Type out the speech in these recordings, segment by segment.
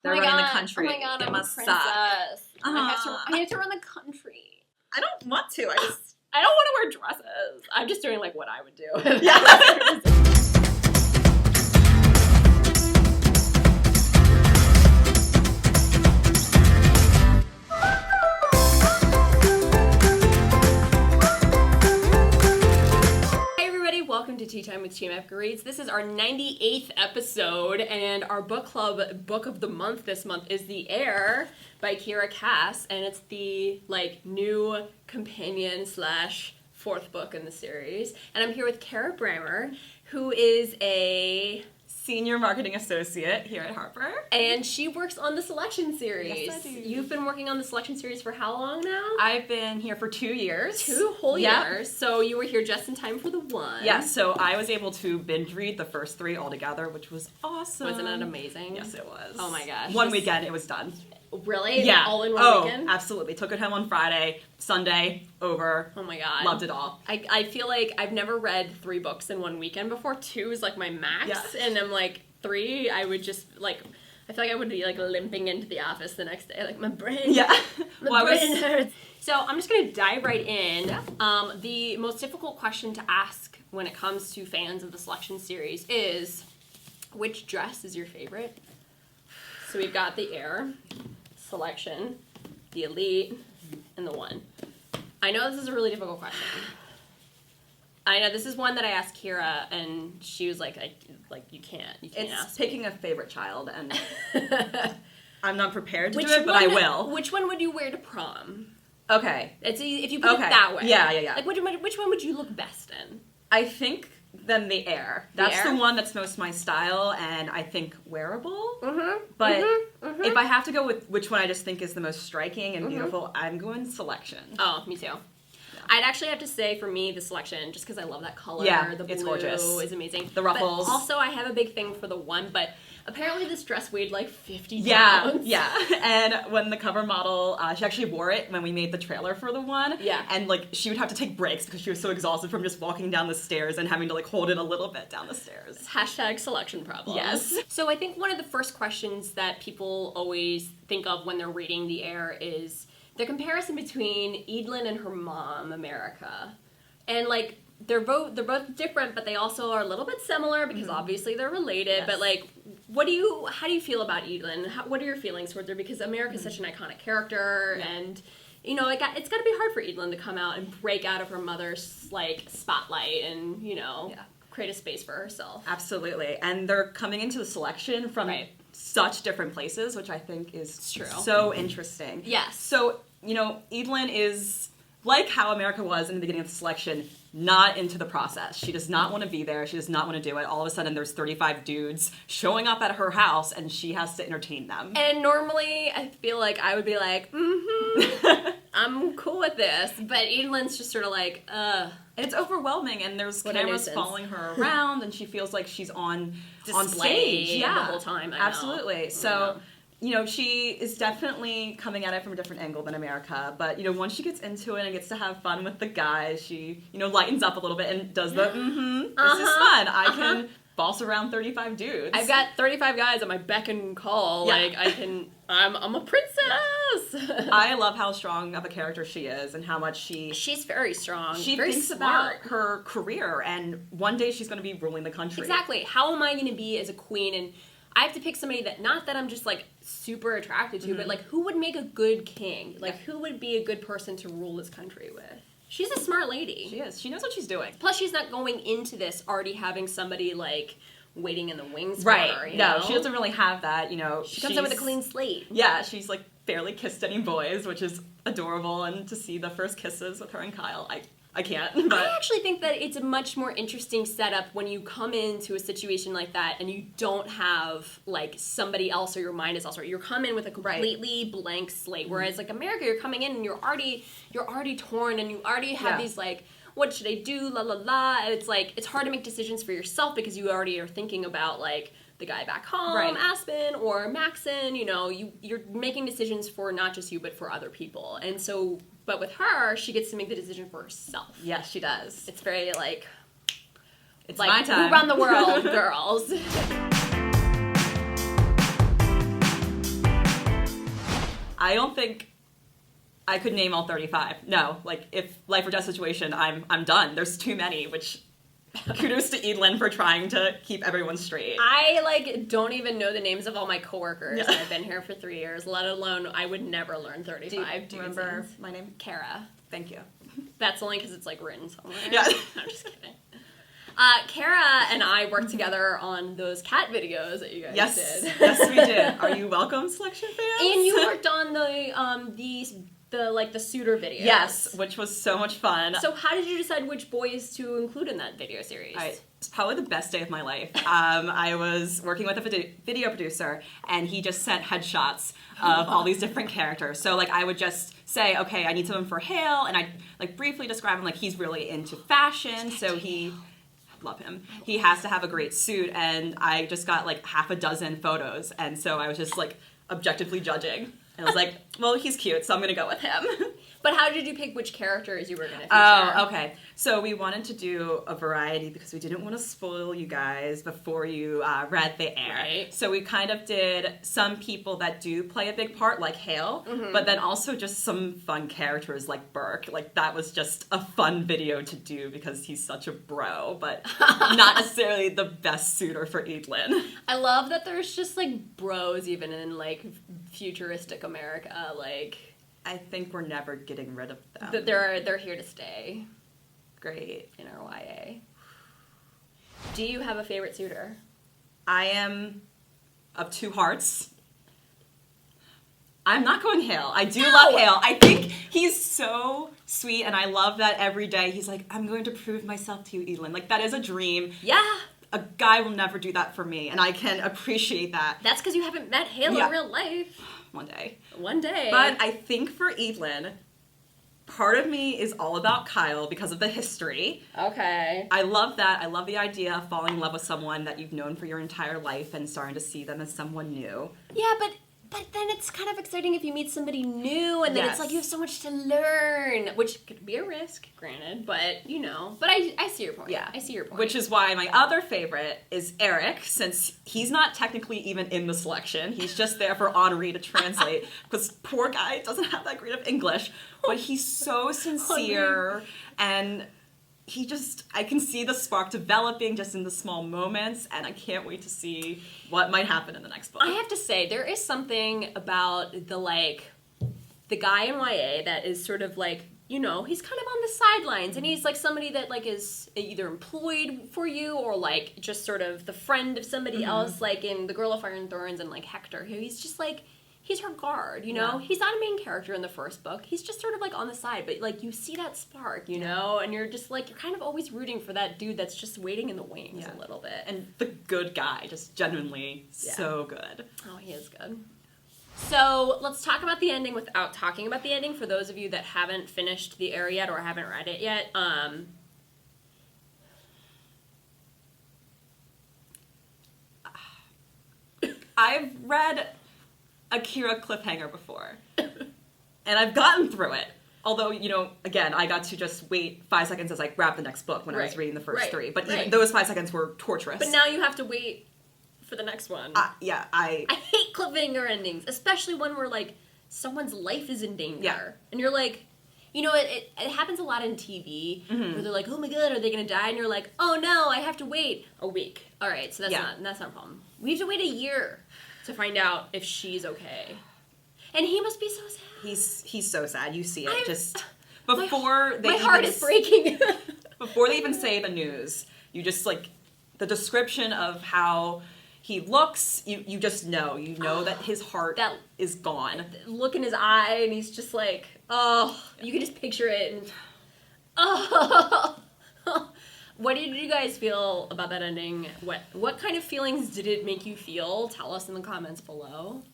They're running the country. Oh my god, it I'm must a princess. suck. I have to run the country. I don't want to. I don't want to wear dresses. I'm just doing like what I would do. Yeah. Welcome to Tea Time with TMF Reads. This is our 98th episode, and our book club book of the month this month is The Heir by Kiera Cass, and it's the new companion / fourth book in the series. And I'm here with Kara Brammer, who is a senior marketing associate here at Harper. And she works on the Selection series. Yes, I do. You've been working on the Selection series for how long now? I've been here for 2 years. 2 whole years. So you were here just in time for the one. Yeah, so I was able to binge read the first 3 all together, which was awesome. Wasn't it amazing? Yes, it was. Oh my gosh. One weekend, it was done. Really? Yeah. All in one weekend? Absolutely. Took it home on Friday, Sunday, over. Oh my god. Loved it all. I feel like I've never read 3 books in one weekend before. 2 is like my max. Yeah. And I'm like, 3, I would just I feel like I would be limping into the office the next day. Like my brain. Yeah. My brain hurts. So I'm just going to dive right in. Yeah. The most difficult question to ask when it comes to fans of the Selection series is, which dress is your favorite? So we've got the Heir, Selection, the Elite, and the One. I know this is a really difficult question. I know this is one that I asked Kiera, and she was like, you can't It's ask picking me. a favorite child, and I'm not prepared to Which do it, but I will. Which one would you wear to prom? Okay. If you put it that way. Yeah. Like, which one would you look best in? I think then the Heir. That's Heir? the one that's most my style, and I think wearable. Mm-hmm. But if I have to go with which one I just think is the most striking and beautiful, I'm going Selection. Oh, me too. I'd actually have to say, for me, the Selection, just because I love that color. Yeah, the blue it's gorgeous. is amazing. The ruffles. But also, I have a big thing for the One, but apparently this dress weighed 50 Yeah, pounds. yeah. And when the cover model, she actually wore it when we made the trailer for the One. Yeah. And she would have to take breaks because she was so exhausted from just walking down the stairs and having to hold it a little bit down the stairs. Hashtag selection problems. Yes. So I think one of the first questions that people always think of when they're reading The Heir is the comparison between Eadlyn and her mom, America. And they're both different, but they also are a little bit similar because obviously they're related. Yes. But how do you feel about Eadlyn? What are your feelings towards her? Because America's such an iconic character, and it's got to be hard for Eadlyn to come out and break out of her mother's spotlight and create a space for herself. Absolutely. And they're coming into the Selection from such different places, which I think is so interesting. Yes. So, Eadlyn is, like how America was in the beginning of the Selection, not into the process. She does not want to be there. She does not want to do it. All of a sudden, there's 35 dudes showing up at her house, and she has to entertain them. And normally, I feel like I would be like, I'm cool with this. But Eadlyn's just sort of And it's overwhelming, and there's cameras following her around, and she feels like she's on stage the whole time. I know. Absolutely. So, she is definitely coming at it from a different angle than America. But, once she gets into it and gets to have fun with the guys, she, lightens up a little bit and does the, this is fun. I can boss around 35 dudes. I've got 35 guys at my beck and call. Yeah. I'm a princess. I love how strong of a character she is and how much she's very strong. She very thinks smart. about her career, and one day she's going to be ruling the country. Exactly. How am I going to be as a queen? And I have to pick somebody that, not that I'm just super attracted to, but who would make a good king? Who would be a good person to rule this country with? She's a smart lady. She is. She knows what she's doing. Plus, she's not going into this already having somebody waiting in the wings for right. her. No, she doesn't really have that. She comes in with a clean slate. Yeah, she's barely kissed any boys, which is adorable. And to see the first kisses with her and Kyle, I can't. But I actually think that it's a much more interesting setup when you come into a situation like that and you don't have somebody else or your mind is elsewhere. You're coming in with a completely blank slate. Whereas America, you're coming in and you're already torn and you already have these what should I do? La la la. And it's hard to make decisions for yourself because you already are thinking about the guy back home, Aspen or Maxon. You're making decisions for not just you but for other people. And so, but with her, she gets to make the decision for herself. Yes, she does. It's very it's my time. Who run the world, girls. I don't think I could name all 35. No, like, if life or death situation, I'm done. There's too many, which kudos to Eadlyn for trying to keep everyone straight. I, like, don't even know the names of all my coworkers. Yeah. I've been here for 3 years, let alone I would never learn 35. Do you remember my name? Kara. Thank you. That's only because it's, like, written somewhere. Yeah. I'm just kidding. Kara and I worked together on those cat videos that you guys did. Yes, we did. Are you welcome, Selection fans? And you worked on the suitor videos. Yes, which was so much fun. So how did you decide which boys to include in that video series? It's probably the best day of my life. I was working with a video producer, and he just sent headshots of all these different characters. So, like, I would just say, okay, I need someone for Heir, and I'd, like, briefly describe him, like, he's really into fashion, so love him. He has to have a great suit, and I just got, like, half a dozen photos, and so I was just, like, objectively judging. And I was like, well, he's cute, so I'm going to go with him. But how did you pick which characters you were going to feature? Oh, okay. So we wanted to do a variety because we didn't want to spoil you guys before you read the Heir. Right. So we kind of did some people that do play a big part, like Heir, but then also just some fun characters like Burke. Like, that was just a fun video to do because he's such a bro, but not necessarily the best suitor for Eadlyn. I love that there's just, like, bros even in, like, futuristic America, like... I think we're never getting rid of them. They're here to stay. Great. In our YA. Do you have a favorite suitor? I am of two hearts. I'm not going Heir. I do love Heir. I think he's so sweet, and I love that every day he's like, I'm going to prove myself to you, Eadlyn. Like, that is a dream. Yeah. A guy will never do that for me, and I can appreciate that. That's because you haven't met Heir in real life. One day. One day. But I think for Eadlyn, part of me is all about Kyle because of the history. Okay. I love that. I love the idea of falling in love with someone that you've known for your entire life and starting to see them as someone new. Yeah, but then it's kind of exciting if you meet somebody new, and then it's like you have so much to learn, which could be a risk, granted, but, you know. But I see your point. Yeah. I see your point. Which is why my other favorite is Eric, since he's not technically even in the selection. He's just there for Henri to translate, because poor guy doesn't have that great of English, but he's so sincere, and I can see the spark developing just in the small moments, and I can't wait to see what might happen in the next book. I have to say, there is something about the guy in YA that is sort of like, you know, he's kind of on the sidelines, and he's like somebody that like is either employed for you or like just sort of the friend of somebody else, like in The Girl of Fire and Thorns and like Hector, who he's just like, he's her guard, you know? Yeah. He's not a main character in the first book. He's just sort of, like, on the side. But, like, you see that spark, you know? And you're just, like, you're kind of always rooting for that dude that's just waiting in the wings a little bit. And the good guy, just genuinely so good. Oh, he is good. So, let's talk about the ending without talking about the ending. For those of you that haven't finished the Heir yet or haven't read it yet, I've read a Kiera cliffhanger before, and I've gotten through it. Although, you know, again, I got to just wait 5 seconds as I grabbed the next book when I was reading the first 3. But even those 5 seconds were torturous. But now you have to wait for the next one. I hate cliffhanger endings, especially when we're like, someone's life is in danger. Yeah. And you're like, you know, it happens a lot in TV, where they're like, oh my god, are they going to die? And you're like, oh no, I have to wait a week. All right, so that's not a problem. We have to wait a year to find out if she's okay. And he must be so sad. He's so sad. You see it just before my heart is breaking. Before they even say the news, you just like the description of how he looks. You just know. You know that his heart is gone. Look in his eye, and he's just like, you can just picture it. And What did you guys feel about that ending? What kind of feelings did it make you feel? Tell us in the comments below.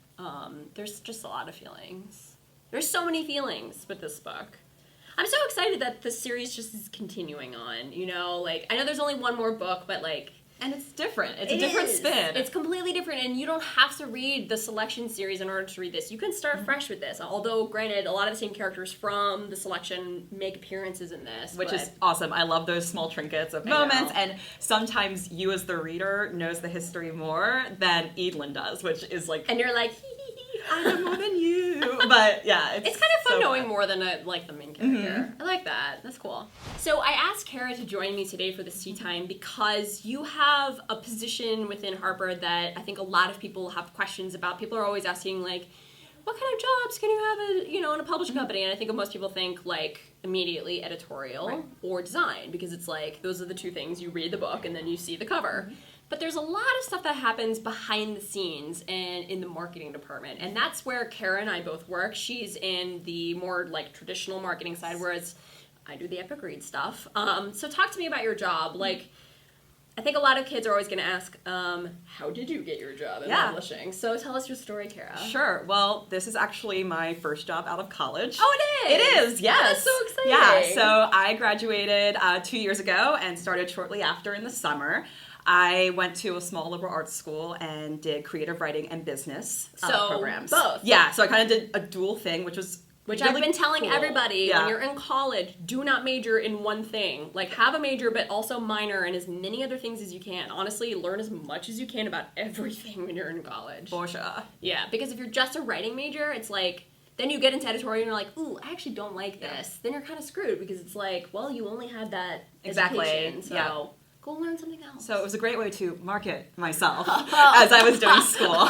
There's just a lot of feelings. There's so many feelings with this book. I'm so excited that the series just is continuing on, you know? Like, I know there's only one more book, but like... And it's different. It's a different spin. It's completely different, and you don't have to read the selection series in order to read this. You can start fresh with this. Although, granted, a lot of the same characters from the selection make appearances in this. Which is awesome. I love those small trinkets of moments, and sometimes you as the reader knows the history more than Eadlyn does, which is like... And you're like, I know more than you. But yeah, it's kind of fun knowing more than like the main character. I like that. That's cool. So I asked Kara to join me today for this tea time because you have a position within Harper that I think a lot of people have questions about. People are always asking like, what kind of jobs can you have in a publishing company? And I think most people think like immediately editorial or design, because it's like those are the two things. You read the book and then you see the cover. But there's a lot of stuff that happens behind the scenes and in the marketing department. And that's where Kara and I both work. She's in the more like traditional marketing side, whereas I do the epic read stuff. So talk to me about your job. Like, I think a lot of kids are always going to ask, how did you get your job in publishing? So tell us your story, Kara. Sure. Well, this is actually my first job out of college. Oh, it is? It is, yes. Oh, that's so exciting. Yeah, so I graduated 2 years ago and started shortly after in the summer. I went to a small liberal arts school and did creative writing and business programs. Both. Yeah, so I kind of did a dual thing, which really I've been telling cool. everybody, when you're in college, do not major in one thing. Like, have a major, but also minor in as many other things as you can. Honestly, learn as much as you can about everything when you're in college. For sure. Yeah, because if you're just a writing major, it's like, then you get into editorial and you're like, ooh, I actually don't like this. Then you're kind of screwed because it's like, well, you only had that education, so go learn something else. So it was a great way to market myself as I was doing school.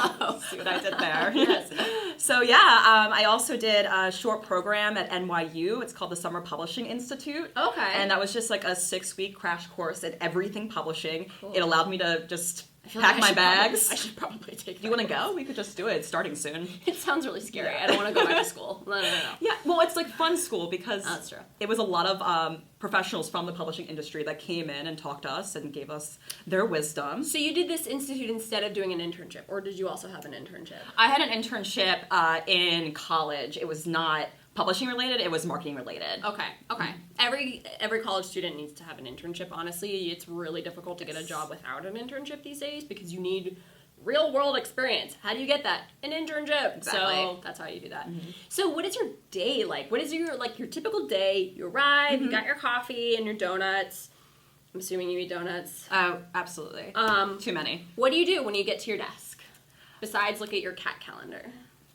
See what I did there. Yes. So I also did a short program at NYU. It's called the Summer Publishing Institute. Okay. And that was just like a 6-week crash course in everything publishing. Cool. It allowed me to just pack my bags. I should probably take that. Do you want to go? We could just do it. It's starting soon. It sounds really scary. I don't want to go back to school. No. Yeah, well, it's like fun school because that's true. It was a lot of professionals from the publishing industry that came in and talked to us and gave us their wisdom. So you did this institute instead of doing an internship, or did you also have an internship? I had an internship in college. It was not publishing related, it was marketing related. Okay. Every college student needs to have an internship, honestly. It's really difficult to get a job without an internship these days because you need real world experience. How do you get that? An internship. Exactly. So that's how you do that. Mm-hmm. So what is your day like? What is your typical day? You arrive, you got your coffee and your donuts. I'm assuming you eat donuts. Oh, absolutely. Too many. What do you do when you get to your desk? Besides look at your cat calendar.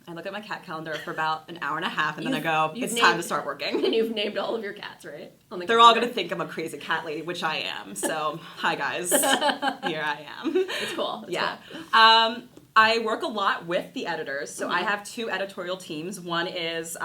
I look at my cat calendar for about an hour and a half, and then I go, it's time to start working. And you've named all of your cats, right? They're all going to think I'm a crazy cat lady, which I am. So, hi guys. Here I am. It's cool. Yeah. Cool. I work a lot with the editors. So I have 2 editorial teams. One is,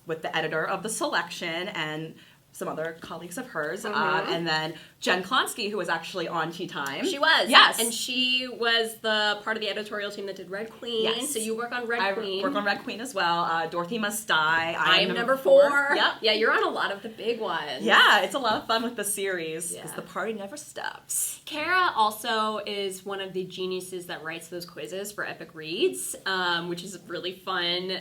with the editor of the selection and some other colleagues of hers. And then Jen Klonsky, who was actually on Tea Time. She was. Yes. And she was the part of the editorial team that did Red Queen. Yes. So you work on Red Queen. I work on Red Queen as well. Dorothy Must Die. I am number 4. Yep. Yeah, you're on a lot of the big ones. Yeah, it's a lot of fun with the series because the party never stops. Kara also is one of the geniuses that writes those quizzes for Epic Reads, which is really fun.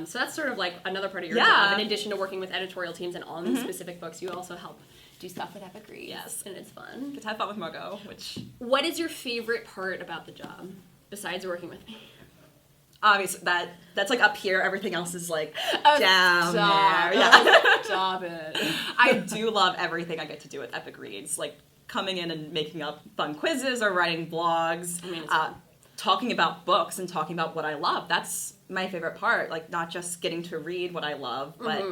So that's sort of like another part of your job. In addition to working with editorial teams and on these specific books, you also help do stuff with Epic Reads. Yes. And it's fun. Get to have fun with Margot, What is your favorite part about the job, besides working with me? Obviously, that's like up here. Everything else is like down there. Yeah. Stop it. I do love everything I get to do with Epic Reads. Like coming in and making up fun quizzes or writing blogs. I mean, it's fun. Talking about books and talking about what I love. That's my favorite part. Like, not just getting to read what I love, but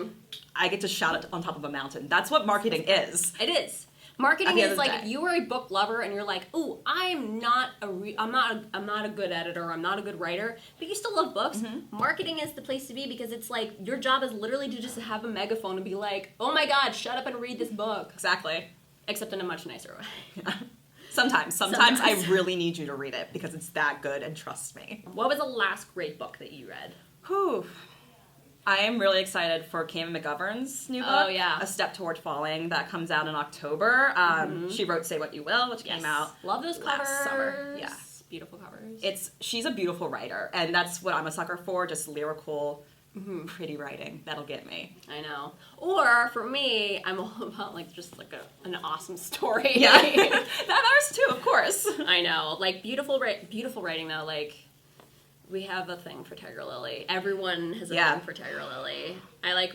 I get to shout it on top of a mountain. That's what marketing is. It is. Marketing is like, if you are a book lover and you're like, ooh, I'm not a good editor, I'm not a good writer, but you still love books. Marketing is the place to be because it's like, your job is literally to just have a megaphone and be like, oh my god, shut up and read this book. Exactly. Except in a much nicer way. Yeah. Sometimes I really need you to read it because it's that good, and trust me. What was the last great book that you read? Whew. I am really excited for Cam McGovern's new book, Oh, yeah. A Step Toward Falling, that comes out in October. She wrote Say What You Will, which came out Love those covers. last summer. Yeah. Beautiful covers. She's a beautiful writer, and that's what I'm a sucker for, just lyrical, pretty writing. That'll get me. I know. Or, for me, I'm all about, like, just, like, an awesome story. Yeah. That matters, too, of course. I know. Like, beautiful writing, though, like... We have a thing for Tiger Lily. Everyone has a thing for Tiger Lily.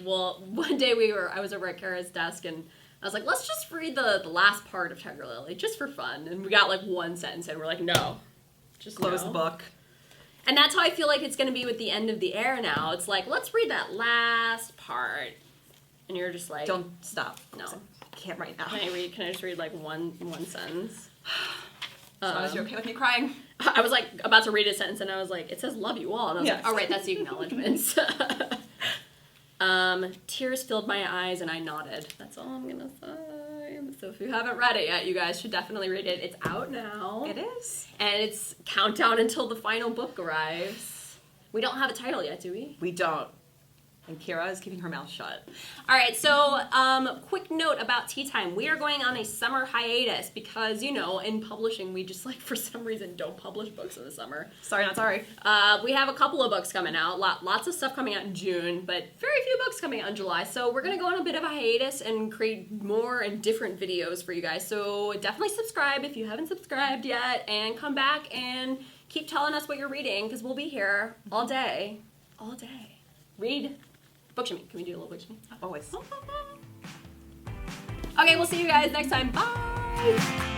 One day I was over at Kara's desk and I was like, let's just read the last part of Tiger Lily, just for fun. And we got like one sentence and we're like, no. Just close the book. And that's how I feel like it's going to be with the end of the Heir now. It's like, let's read that last part. And you're just like... Don't stop. No. I can't right now. Can I just read like one sentence? Is you okay with me crying? I was like about to read a sentence and I was like, it says love you all. And I was like, all right, that's the acknowledgments. Tears filled my eyes and I nodded. That's all I'm going to say. So if you haven't read it yet, you guys should definitely read it. It's out now. It is. And it's countdown until the final book arrives. We don't have a title yet, do we? We don't. And Kiera is keeping her mouth shut. All right, so quick note about Tea Time. We are going on a summer hiatus because, you know, in publishing, we just, like, for some reason don't publish books in the summer. Sorry, not sorry. We have a couple of books coming out, lots of stuff coming out in June, but very few books coming out in July. So we're going to go on a bit of a hiatus and create more and different videos for you guys. So definitely subscribe if you haven't subscribed yet, and come back and keep telling us what you're reading because we'll be here all day. All day. Read. Book shimmy. Can we do a little book shimmy? Always. Okay, we'll see you guys next time. Bye!